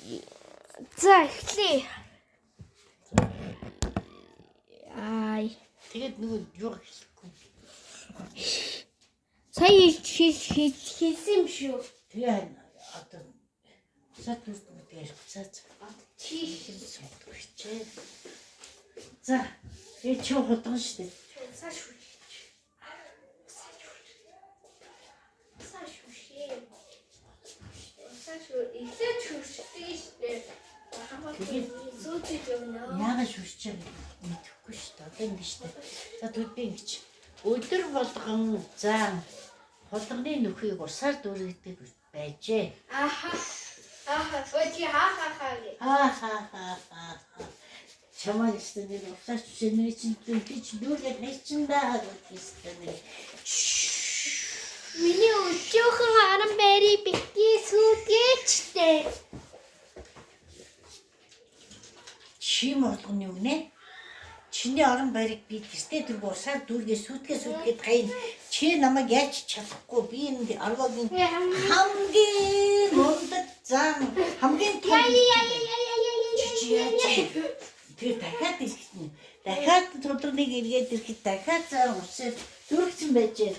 За эхлэе. Тэгээд нөгөө юу хэлэхгүй. Сая хийсэн юм шүү. Тэгээ одоо сад үстэй ярьцаац. Чи хийчихээ. За чи хутган штэ. Сааш. Ихлэж хурцдаг штэ. Яагаад шүрч юм мэдэхгүй шүү дээ. Одоо ингэ шүү дээ. За төлбөө ингэж. Өдөр болгон за хулганы нөхийг усаар дүүргэдэг байжээ. Аха. Өчи хаа. Чамаа гэсэн нэг усаар чүшнээ чинь тийч дүүргээд хайчиндаа гэсэн нэг. Миний өчөөхөн аран байрыг битгий сүйгээчтэй. Чи морлгоны үг нэ? Чиний орон байрыг би гэртээ дөрвө усаар дүүргээ сүтгээд гайн. Чи намайг яаж чадахгүй би энэ аргогийн хамгийн мундаг зам хамгийн том. Тэр дахиад хэлсэн. Дахиад толгоныг эргээд ирэхэд дахиад зам усаар дүүргсэн байжээ.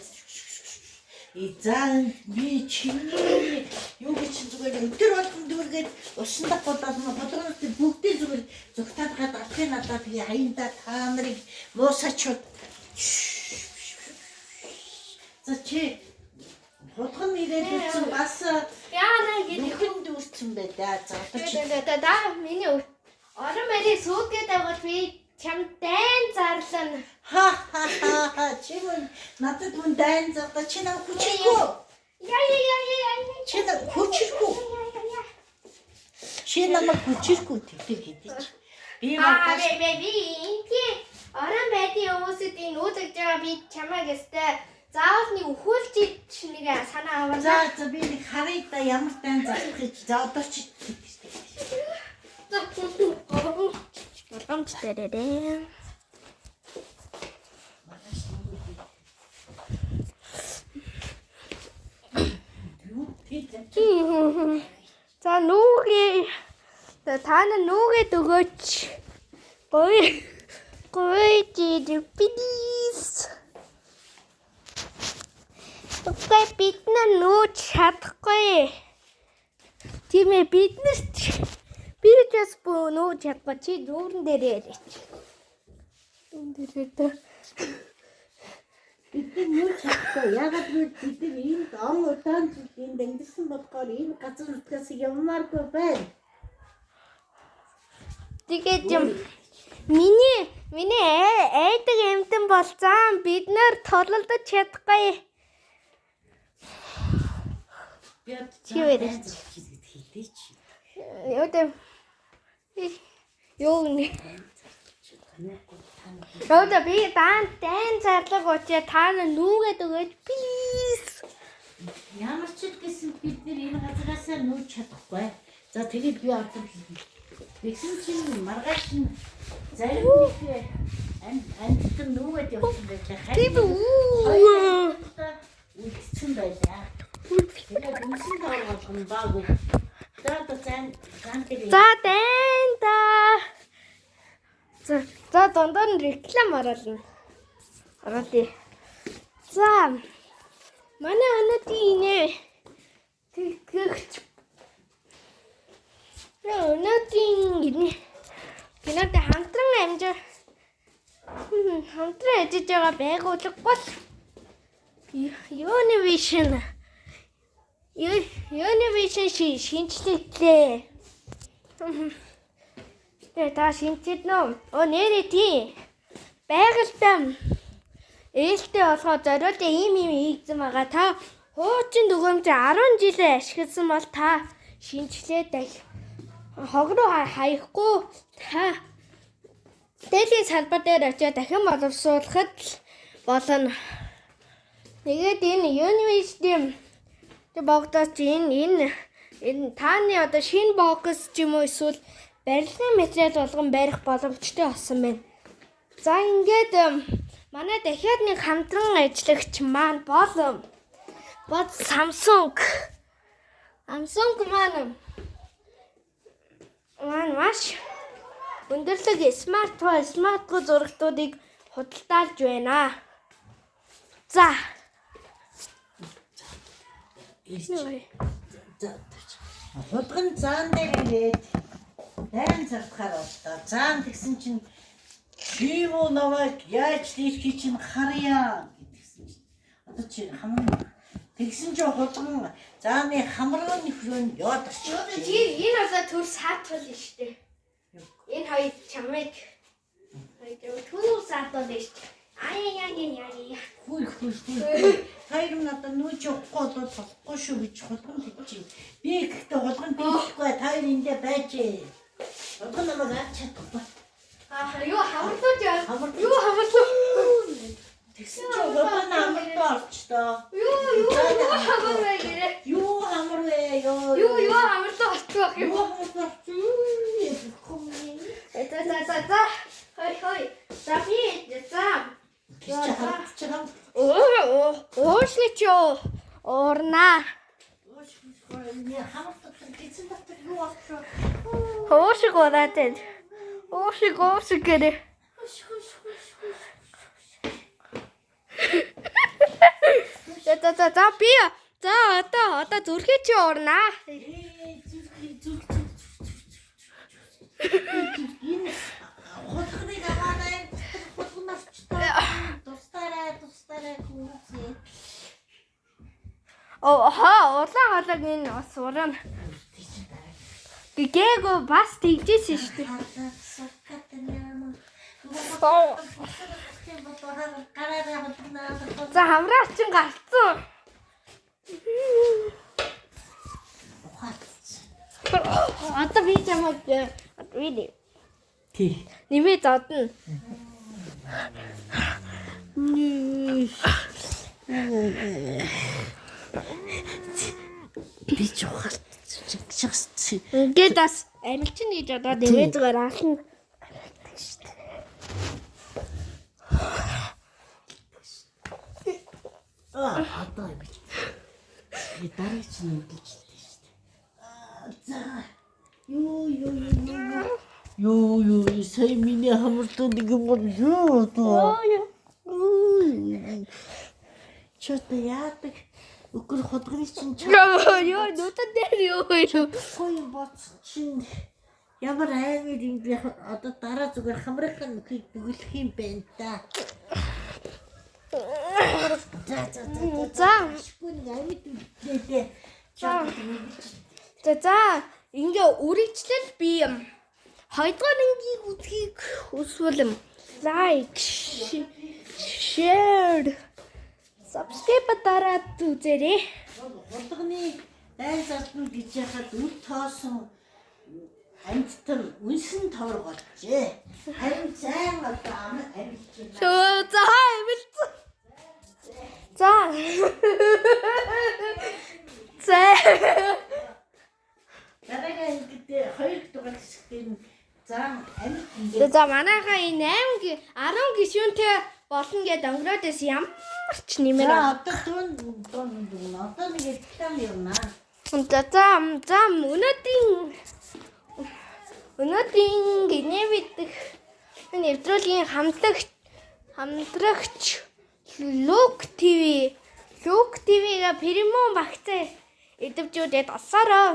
Изан би чиний юу гэж зүгээр өдөр болгон дүүргээд усандах болоод бодлогоос бүгдээ зүгээр зүгтаад гад алхын надад би аяндаа та нарыг муусачуд. За чи хулган ирээд ирсэн бас Яана нөхөн дүүрсэн бай да. За одоо чи да миний орон байрыг сүйгээд аваад би чам дайн зарлана. Чи надад мөн дайн зарлаа чи намайг хүчирхүү. Яа. Чи намайг хүчирхүү. Чи намайг хүчирхүү тэгдэг хэдий. Би маргааш би ингийн орон байрын хүмүүсийн нүүдэж байгаа би чамайг өстэй заавал нэг өхүүлж нэг санаа аваад. За би нэг харъя да ямар дайн зарлах гэж. За одоо чи Боломж дээрээ. За нүгээ та нүгээд өгөөч. Гоё please. Окей бид нүүж чадахгүй. Тийм ээ биднэрт би ч бас нүүж чадахгүй чи дүүрэн дээрээ яриач. Дүүрэн дээрээ та. бид нүүж чадахгүй. Ягаад гэвэл бид энд он удаан зүйл энд амьдсан болохоор энэ газар нутгаас явмааргүй байна. Тэгээд миний айдаг амьтан болцсон бид нэр тололдож чадахгүй. Би одоо хийдэж. Юу нэ? Одоо би дайн зарлаг очие та нүгээд өгөөч please. Ямар ч гэсэн бид энэ газараас нүүж чадахгүй. За тэгээд би одоо тэгсэн чинь маргааш нь зарим нэг амьтан нүгээд явсан байлаа. Тийм үү? Үлдсэн байлаа. Тэгээд үнсэн таар болгоно баагүй. За дайн да. За дондор нь реклам оруулна. Оруулъя. За манай өнөөдрийн тэгэгч өнөөдрийн гинэд хамтран ажиллаж байгаа байгууллага бол Univision шинжилэлээ. Та шинжилнэ үү? Нэрээ тий. Байгальтай ээлтэй болохоо зориулсан ийм хийгдсэн байгаа. Та хуучин дүгнэмж 10 жилээ ашигласан бол та шинжилээд хог руу хаяхгүй та дээдлийн салбар дээр очиж дахин боловсруулахад болно. Тэгээд энэ Univision богдооч энэ тааны одоо шинэ бокс ч юм уу эсвэл барилгын материал болгон барих боломжтой болсон байна. За ингээд манай дахиад нэг хамтран ажиллагч маань бол Samsung маань маш өндөрлөг смартфон зурагтуудыг худалдаалж байна. За. Хулган заан дээр ирээд дайн завхаар боллоо. Заан тэгсэн чинь чи юу намайг яаж тийхий чинь харъя гэдгсэн чинь. Одоо чи хамар тэгсэн чинь хулган зааны хамрын хөрөнд яваад очив. Энэ болоо төр саатвал штэ. Энэ хоёр чамайг төр саатвал штэ. Ай. Хүй. Хоёр надад нүүж явахгүй бол болохгүй шүү гэж хулган хэлчих. Би гэхдээ хулган хэлэхгүй та хоёр эндээ байж. Хулган намайг авч чадахгүй. Юу хамарлуу. Тэгсэн чинь хулган амралтаа орчдоо. Юу хамар вэ гэрэ? Юу амар вэ? Юу хамарлуу орчих юм. Юу амар За. Хой. За би за. Уушлич орна. Уушиг ораатай. Уушиг гэрэ. За би. За одоо зүрхээ чи орна. Хулганы гаваарай. Хулганаас ч тустараа хүүцээ. Улаан энэ бас уран. Гэгээгөө бас тэгжсэн шүү дээ. За хамраа чин гарцсан. Одоо би чамайг нэмээ зодно. Би чухал чигчс. Ингээд бас амилчин гэж одоо нэмээ зүгээр аална. Одоо би дараач нь гэж дээ шүү дээ. За. Юу сая миний хамартууд нэг юм бол юу. Чот яадаг өкөр худганы чинь Юу нүтэн дээр юу гоё боц чинь ямар аймаг юм бэ одоо дараа зүгээр хамрахын нөхийг бүгэлэх юм байна да. За. За ингээ үргэлжлэл би юм. Хоёрдугаар ангийн үзхийг хүсвэл лайк, share, subscribe дараад үзээрэй. Хулганы дайн залтнууд гэж яхад үр тоосон амьдтар үнсэн товор болжээ. Харин зайн одоо амьдч байна. За амьдсан. За. Дараагийн ингээд хоёр дугаар хэсгээр зан амьд. За манайхаа энэ 10 гишүүнтэй болно гэдээ өнгөрөөдөөс ямар ч нэмэр. За одоо дуун одоо нэг тань явна. За өнөөдрийн гинэвидэх нэвтрүүлгийн хамтрагч Luke TV-га премиум багцаа идэвхжүүлээд олсороо.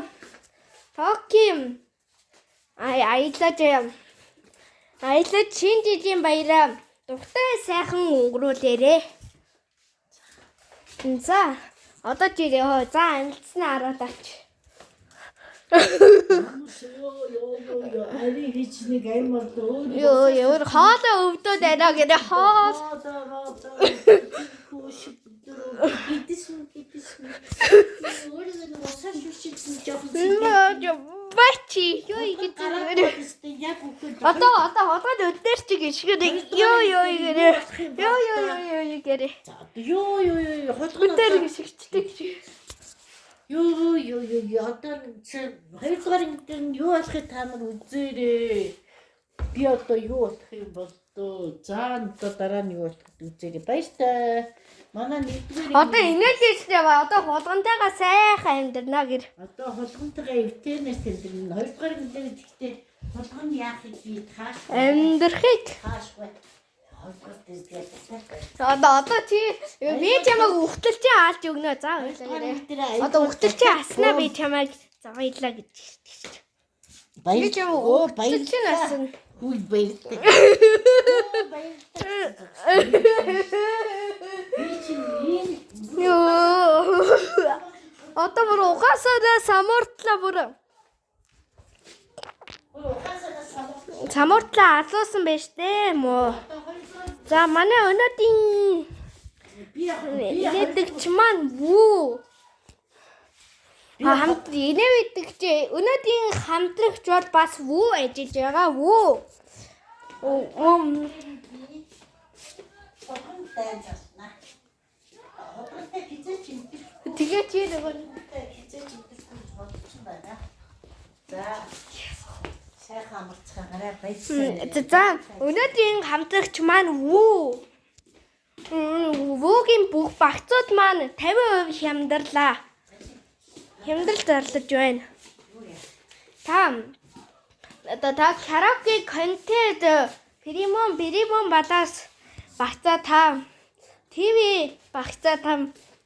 Токим аялаж шинэ жилийн баяраа дуртай сайхан өнгөрүүлээрэй. За одоо чи амилцсан хараатаач. Ари хич нэг аймар дөө. Өөр хоолоо өвдөд байна гэнэ хоол. Бачи юу ингэж одоо хоолой өдөр чи гიშгэрэг юу гэрэ. Юу гэрэ. Юу хоолой гიშгчдэг. Юу одоо хоёрдугаар ингэдэр нь юу болохыг та нар үзээрэй. Би одоо юу болох юм бол за одоо дараа нь юу болох үзээрэй. Баяртай. Манай нэгдүгээр одоо инээд хэлсэн яа. Одоо хулгантайгаа сайхан амьдрна гэр. Одоо хулгантайгаа эвтэрнээс тэмдэрнэ. Хоёрдугаар ингэдэр гэхдээ Болгон яахыг би тааш. Амьдрахыг. Таашгүй. Хойгоос дэргээд. Одоо чи би чамайг ухтал чи аалж өгнө. За баярлалаа. Одоо ухтал чи аснаа би чамайг баярлаа гэж хэлдэг. Би чамайг ухтал чи асна. Хүй баярлалаа. Ёо. Одоо бүр угаасаа самууртлаа бүр. Самууртлаа алуусан байж тээ мөө. За манай өнөөдрийн инээдэгч маань вүү. Хамт инээдэгч өнөөдрийн хамтрагч бол бас вүү ажиллаж байгаа вүү. Тэгээ чи нөгөө сайхан амарцгаараа баярлалаа. за өнөөдрийн хамтрагч маань вүү. Вүүгийн бүх багцууд маань 50% хямдарлаа. Хямдрал зарлаж байна. Та караоке контент премиум балаас багцаа та ТV багцаа та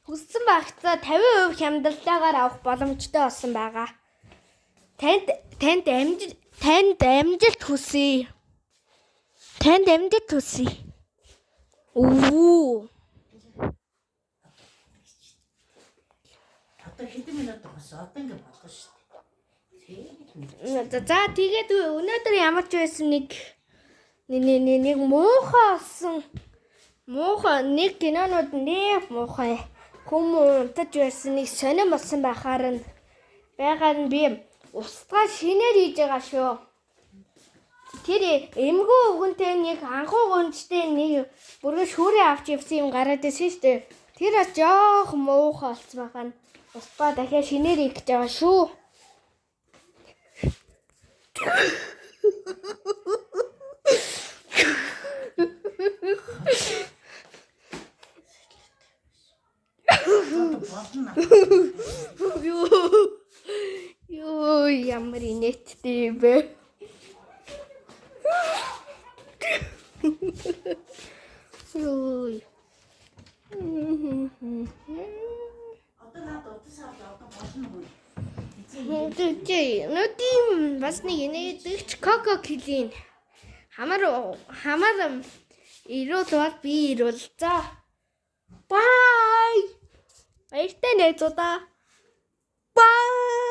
хүссэн багцаа 50% хямдралтайгаар авах боломжтой болсон байгаа. Танд амжилт хүсье. Танд амжилт хүсье. Оо. Одоо хэдэн минут болсон? Одоо ингэ болох шүү дээ. За тэгээд өнөөдөр ямар ч байсан нэг муухай нэг кинонууд нэг муухай хүмүүс унтаж байсан нэг сонирм болсон байгаар нь би устгаа шинээр хийж байгаа шүү. Тэр эмгүү өгөнтэй нэг анхуу гончтой нэг бүргэн шүүрээ авч явсан юм гараад ирсэн шүү дээ. Тэр жоох муухай болсон байгаа нь устгаа дахиад шинээр хийж байгаа шүү. Ёо ямар инээдтэй бэ? Ёо. Одоо надад утасаа одоо болно уу? Нүдим бас нэг инээдэгч Коко Килин хамар ирүүл бол би ирүүл. За. Бай. Баяртай найзуудаа. Бай.